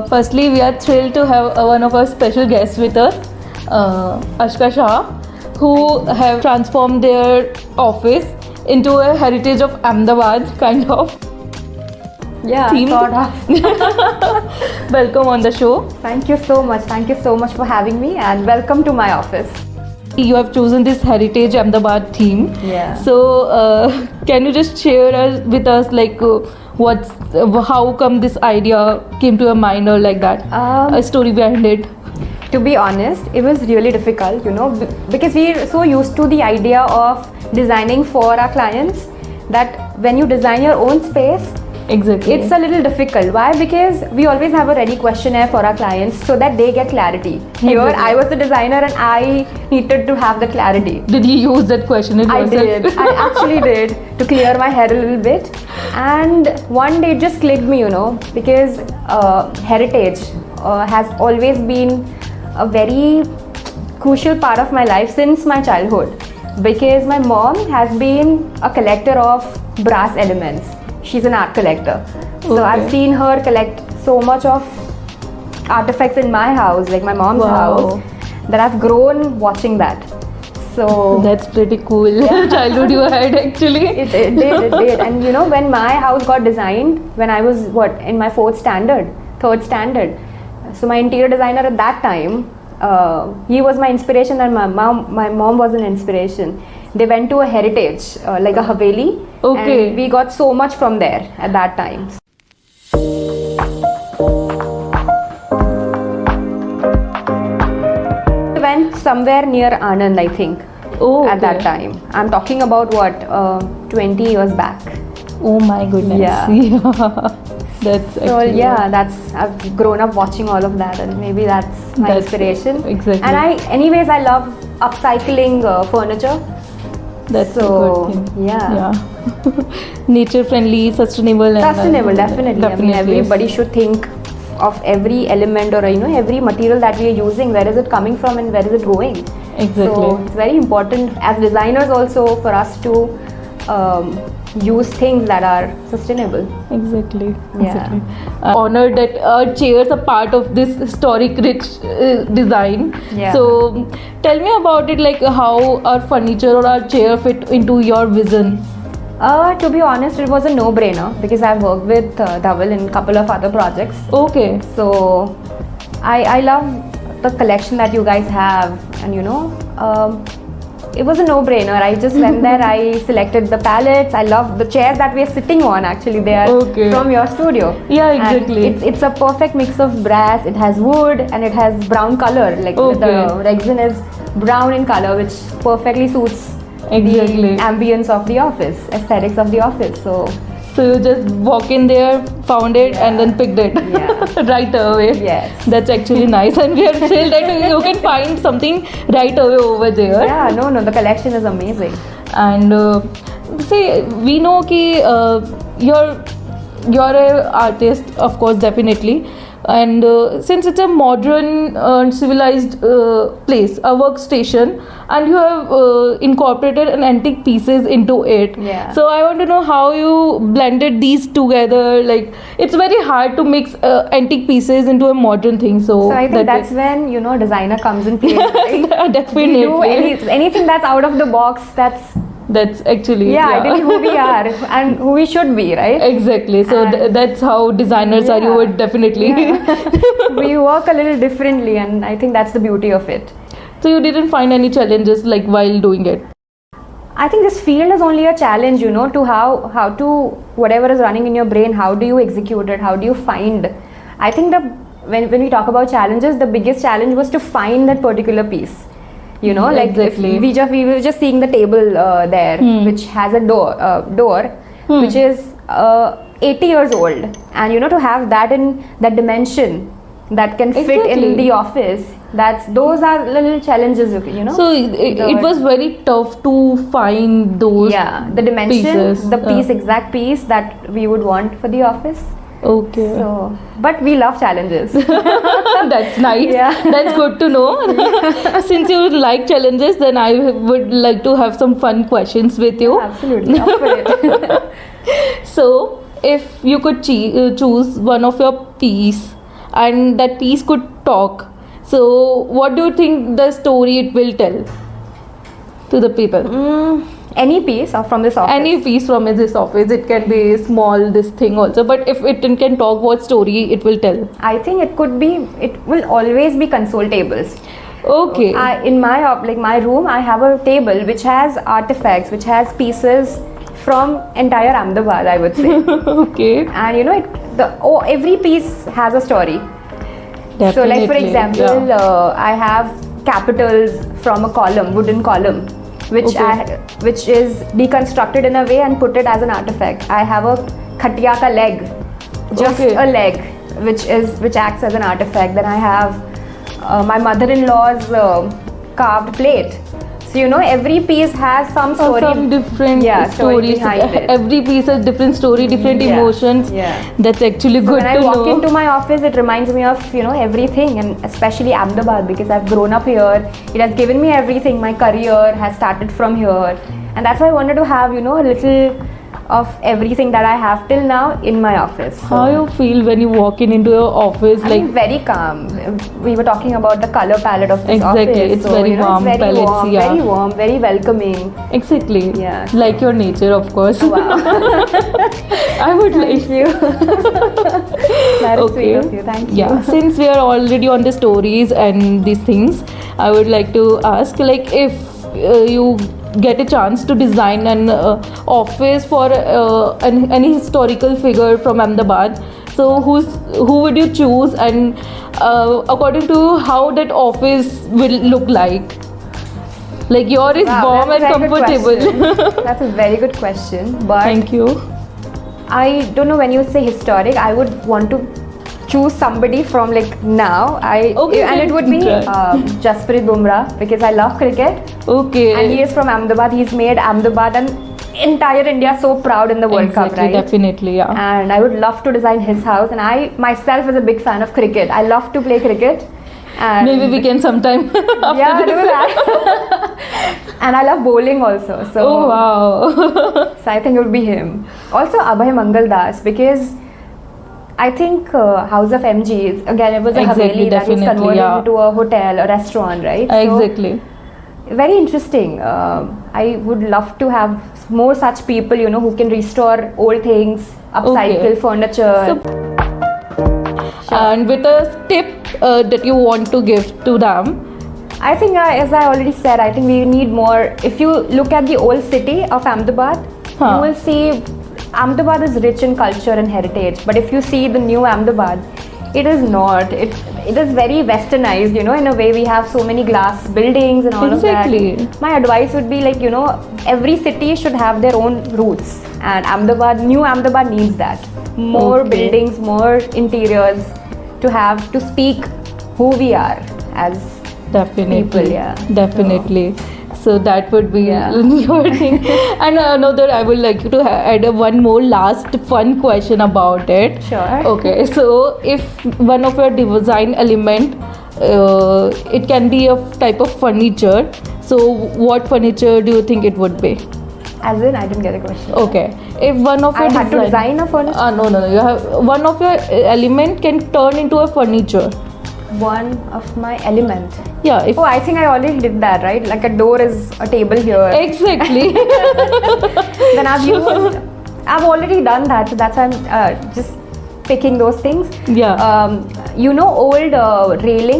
Firstly, we are thrilled to have one of our special guests with us, Ashka Shah, who have transformed their office into a heritage of Ahmedabad kind of theme. Sort of. Welcome on the show. Thank you so much. Thank you so much for having me, and welcome to my office. You have chosen this heritage Ahmedabad theme. Yeah. So, can you just share with us how come this idea came to your mind or like that? A story behind it. To be honest, it was really difficult, because we're so used to the idea of designing for our clients that when you design your own space, exactly, it's a little difficult. Why? Because we always have a ready questionnaire for our clients so that they get clarity. Here, exactly. I was the designer and I needed to have the clarity. Did you use that question in I yourself? did. I actually did, to clear my head a little bit. And one day it just clicked me, because heritage has always been a very crucial part of my life since my childhood. Because my mom has been a collector of brass elements. She's an art collector. So Okay. I've seen her collect so much of artifacts in my house, like my mom's house, that I've grown watching that. So that's pretty cool. Childhood you had actually. It did. And when my house got designed, when I was in my third standard. So my interior designer at that time, he was my inspiration, and my mom was an inspiration. They went to a heritage, like a Haveli. Okay. And we got so much from there at that time. We went somewhere near Anand, I think. Oh, at that time. I'm talking about 20 years back. Oh my goodness. Yeah. That's So actually I've grown up watching all of that, and maybe that's my inspiration. Exactly. And I love upcycling furniture. That's so, a good thing. Yeah. Nature friendly, sustainable. Sustainable, definitely. I mean, everybody yes. should think of every element or every material that we are using. Where is it coming from and where is it going? Exactly. So it's very important as designers also for us to use things that are sustainable. Exactly. Yeah. Honored that our chairs are part of this historic rich design. Yeah. So tell me about it, like how our furniture or our chair fit into your vision. To be honest, it was a no-brainer because I've worked with Dhaval in a couple of other projects. Okay. So I love the collection that you guys have, and it was a no-brainer. I just went there, I selected the palettes. I love the chairs that we are sitting on. Actually, they are from your studio. Yeah, exactly. And it's a perfect mix of brass. It has wood and it has brown color. Like the resin is brown in color, which perfectly suits the ambience of the office, aesthetics of the office. So you just walk in there, found it, and then picked it right away. Yes. That's actually nice, and we are thrilled that you can find something right away over there. Yeah, no, the collection is amazing. And see, we know ki you're an artist, of course, definitely. And since it's a modern civilized place, a workstation, and you have incorporated an antique pieces into it. Yeah. So I want to know how you blended these together. Like, it's very hard to mix antique pieces into a modern thing. So I think that's when designer comes in place. Right? Definitely. We do anything that's out of the box. That's actually ideally who we are and who we should be, right? Exactly. So that's how designers are. You would definitely. We work a little differently, and I think that's the beauty of it. So you didn't find any challenges like while doing it? I think this field is only a challenge, to how to whatever is running in your brain. How do you execute it? How do you find? I think when we talk about challenges, the biggest challenge was to find that particular piece. Like if we were just seeing the table there, which has a door, which is 80 years old, and to have that in that dimension that can fit in the office, those are little challenges, So it was very tough to find those the dimension, pieces. the exact piece that we would want for the office. Okay. So, but we love challenges. That's nice. Yeah. That's good to know. Since you like challenges, then I would like to have some fun questions with you. Absolutely, up for it. So, if you could choose one of your piece and that piece could talk, so what do you think the story it will tell to the people? Any piece or from this office? Any piece from this office. It can be small, this thing also. But if it can talk, what story it will tell? I think it will always be console tables. Okay. In my room, I have a table which has artifacts, which has pieces from entire Ahmedabad, I would say. Okay. And every piece has a story. Definitely. So, like for example, yeah. I have capitals from a column, wooden column, which Okay. which is deconstructed in a way and put it as an artifact. I have a khatiya ka leg, just Okay. a leg, which acts as an artifact. Then I have my mother-in-law's carved plate. So every piece has some story. Some different story stories behind it. Every piece has different story, different Yeah. emotions. Yeah. That's actually So good when I to walk know. into my office, it reminds me of everything, and especially Ahmedabad, because I've grown up here. It has given me everything. My career has started from here, and that's why I wanted to have a little of everything that I have till now in my office. So How you feel when you walk into your office? I'm very calm. We were talking about the color palette of this Exactly. office. It's very warm it's very palettes, warm, yeah. very warm, very welcoming. Exactly. Yeah. Like your nature, of course. Wow. I would like. Thank you. That is sweet of you. Thank you. Yeah. Since we are already on the stories and these things, I would like to ask, like, if you get a chance to design an office for any historical figure from Ahmedabad, so who would you choose, and according to how that office will look like? Like yours is Wow, warm and that's a very good comfortable. question. That's a very good question. But Thank you. I don't know, when you say historic, I would want to choose somebody from like now. Okay, And it would be right. Jasprit Bumrah, because I love cricket. Okay. And he is from Ahmedabad. He's made Ahmedabad and entire India so proud in the World Cup, Exactly, right? definitely, yeah. And I would love to design his house. And I myself is a big fan of cricket. I love to play cricket. And Maybe we can sometime after yeah, this. do that. And I love bowling also. So, Oh wow. so I think it would be him. Also Abhay Mangal Das, because I think House of MG is, again, it was a Exactly, haveli that was definitely, converted yeah. into a hotel, a restaurant, right? So, Exactly. very interesting. I would love to have more such people, who can restore old things, upcycle furniture. And with a tip that you want to give to them. I think, as I already said, I think we need more. If you look at the old city of Ahmedabad, Huh. you will see Ahmedabad is rich in culture and heritage. But if you see the new Ahmedabad, it is not. It is very westernized, in a way. We have so many glass buildings and all Exactly. of that. My advice would be like, every city should have their own roots. And new Ahmedabad needs that. More Okay. buildings, more interiors to speak who we are as Definitely. people, yeah. Definitely. So that would be Yeah. your thing. And another, I would like to add one more last fun question about it. Sure. Okay. So if one of your design element, it can be a type of furniture. So what furniture do you think it would be? As in, I didn't get the question. Okay. If one of I your had to design a furniture. no. You have one of your element can turn into a furniture. One of my element. Yeah. If Oh, I think I already did that, right? Like a door is a table here. exactly. Then I've already done that, so that's why I'm just picking those things. Yeah. Old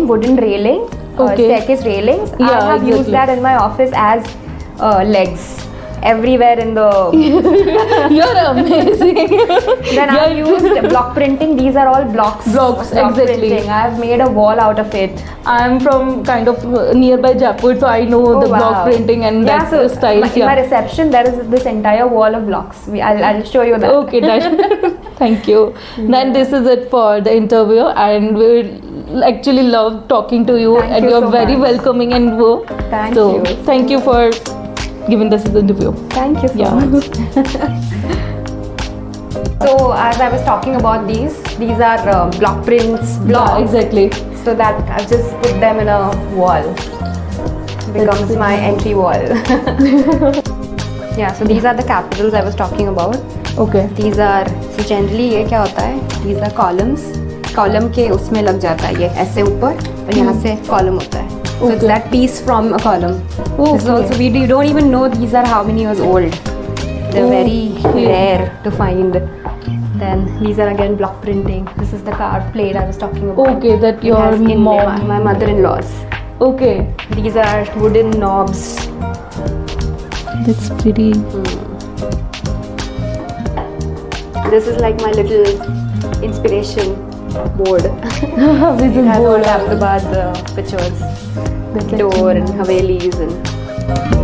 wooden railing, Okay. staircase railings. I Yeah, have used exactly. that in my office as legs. Everywhere in the You're amazing. Then I've used block printing. These are all blocks. Blocks, Block exactly. printing. I've made a wall out of it. I'm from kind of nearby Jaipur, so I know the block printing and that style. In my reception, there is this entire wall of blocks. I'll show you that. Okay, that. Thank you. Then this is it for the interview, and we actually love talking to you, Thank and you you're so very much. welcoming and Thank so you. thank you for giving this interview. Thank you so Yeah. much. So as I was talking about these are block prints, blocks. Yeah, exactly. So that I've just put them in a wall. Becomes my entry wall. Yeah, so these are the capitals I was talking about. Okay. These are, so generally ये क्या होता है? These are columns. Column के उसमें लग जाता है ये ऐसे ऊपर और यहाँ से column होता है. So it's that piece from a column. This is also, we don't even know these are how many years old. They're very rare to find. Then these are again block printing. This is the carved plate I was talking about. Okay, that It your has in mom. my mother-in-law's. Okay. These are wooden knobs. That's pretty. This is like my little inspiration board. This It is has all bold. Ahmedabad pictures, That's like door and Havelis and